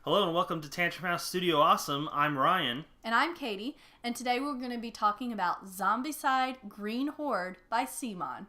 Hello and welcome to Tantrum House Studio Awesome. I'm Ryan. And I'm Katie, and today we're going to be talking about Zombicide Green Horde by CMON.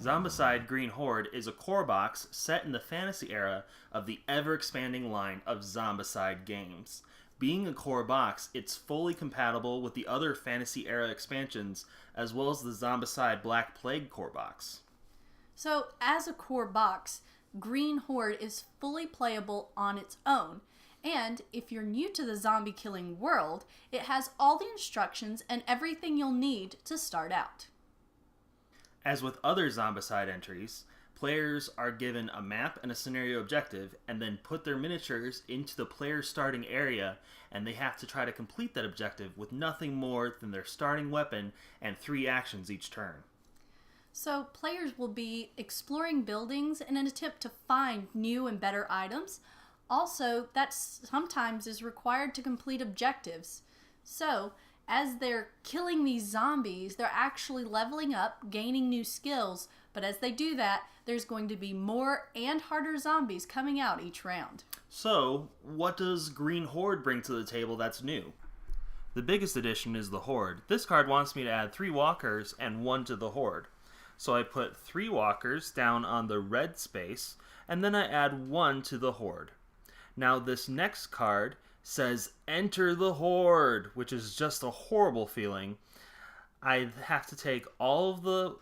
Zombicide Green Horde is a core box set in the fantasy era of the ever-expanding line of Zombicide games. Being a core box, it's fully compatible with the other fantasy era expansions, as well as the Zombicide Black Plague core box. So, as a core box, Green Horde is fully playable on its own. And if you're new to the zombie killing world, it has all the instructions and everything you'll need to start out. As with other Zombicide entries, players are given a map and a scenario objective and then put their miniatures into the player's starting area, and they have to try to complete that objective with nothing more than their starting weapon and 3 actions each turn. So players will be exploring buildings in an attempt to find new and better items. Also, that sometimes is required to complete objectives. So, as they're killing these zombies, they're actually leveling up, gaining new skills, but as they do that, there's going to be more and harder zombies coming out each round. So, what does Green Horde bring to the table that's new? The biggest addition is the Horde. This card wants me to add 3 walkers and 1 to the Horde. So I put 3 walkers down on the red space, and then I add 1 to the Horde. Now this next card says enter the Horde, which is just a horrible feeling. I have to take all of the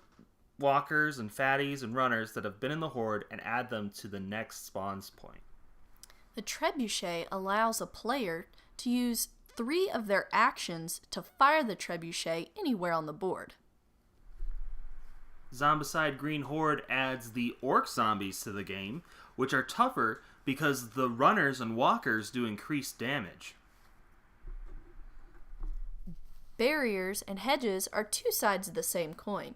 walkers and fatties and runners that have been in the Horde and add them to the next spawns point. The Trebuchet allows a player to use 3 of their actions to fire the Trebuchet anywhere on the board. Zombicide Green Horde adds the Orc zombies to the game, which are tougher because the runners and walkers do increased damage. Barriers and hedges are 2 sides of the same coin.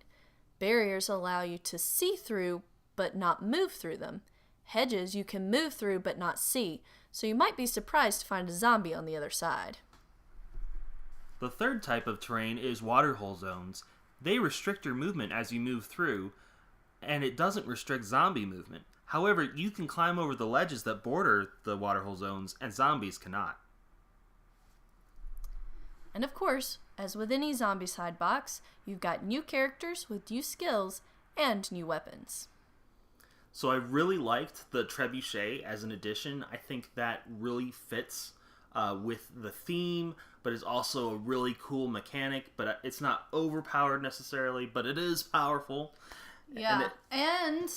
Barriers allow you to see through but not move through them. Hedges you can move through but not see, so you might be surprised to find a zombie on the other side. The third type of terrain is Waterhole Zones. They restrict your movement as you move through, and it doesn't restrict zombie movement. However, you can climb over the ledges that border the Waterhole Zones, and zombies cannot. And of course, as with any Zombicide box, you've got new characters with new skills and new weapons. So I really liked the Trebuchet as an addition. I think that really fits with the theme, but is also a really cool mechanic. But it's not overpowered necessarily, but it is powerful. Yeah, and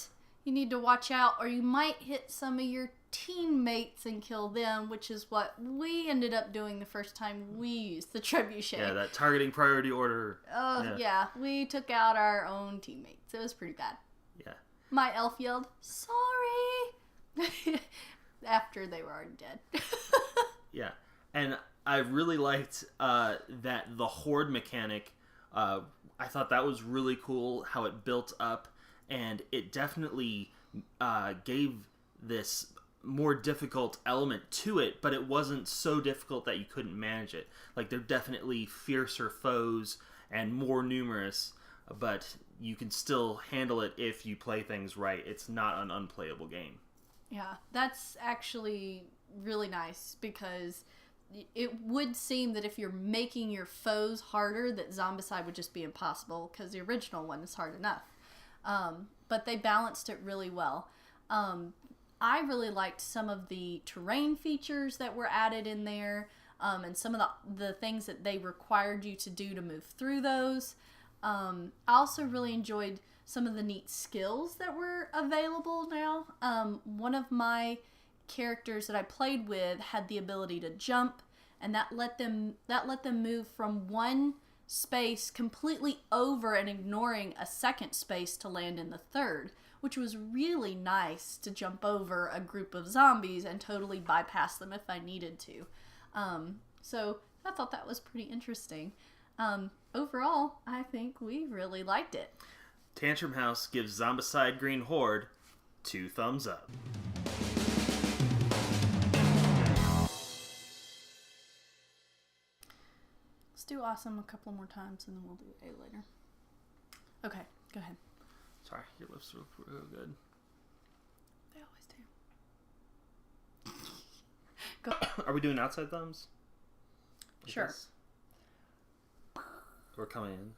you need to watch out, or you might hit some of your teammates and kill them, which is what we ended up doing the first time we used the Trebuchet. Yeah, that targeting priority order. Oh, yeah. We took out our own teammates. It was pretty bad. Yeah. My elf yelled, "Sorry!" after they were already dead. Yeah, and I really liked that the Horde mechanic, I thought that was really cool, how it built up, and it definitely gave this more difficult element to it, but it wasn't so difficult that you couldn't manage it. Like, they're definitely fiercer foes and more numerous, but you can still handle it if you play things right. It's not an unplayable game. Yeah, that's actually really nice, because it would seem that if you're making your foes harder, that Zombicide would just be impossible, because the original one is hard enough. But they balanced it really well. I really liked some of the terrain features that were added in there, and some of the things that they required you to do to move through those. I also really enjoyed some of the neat skills that were available now. One of my characters that I played with had the ability to jump, and that let them move from one space completely over and ignoring a second space to land in the third, which was really nice to jump over a group of zombies and totally bypass them if I needed to. So I thought that was pretty interesting. Overall, I think we really liked it. Tantrum House gives Zombicide Green Horde 2 thumbs up. Let's do awesome a couple more times and then we'll do A later. Okay, go ahead. Sorry, your lips look real good. They always do. Go. Are we doing outside thumbs? Sure. We're coming in.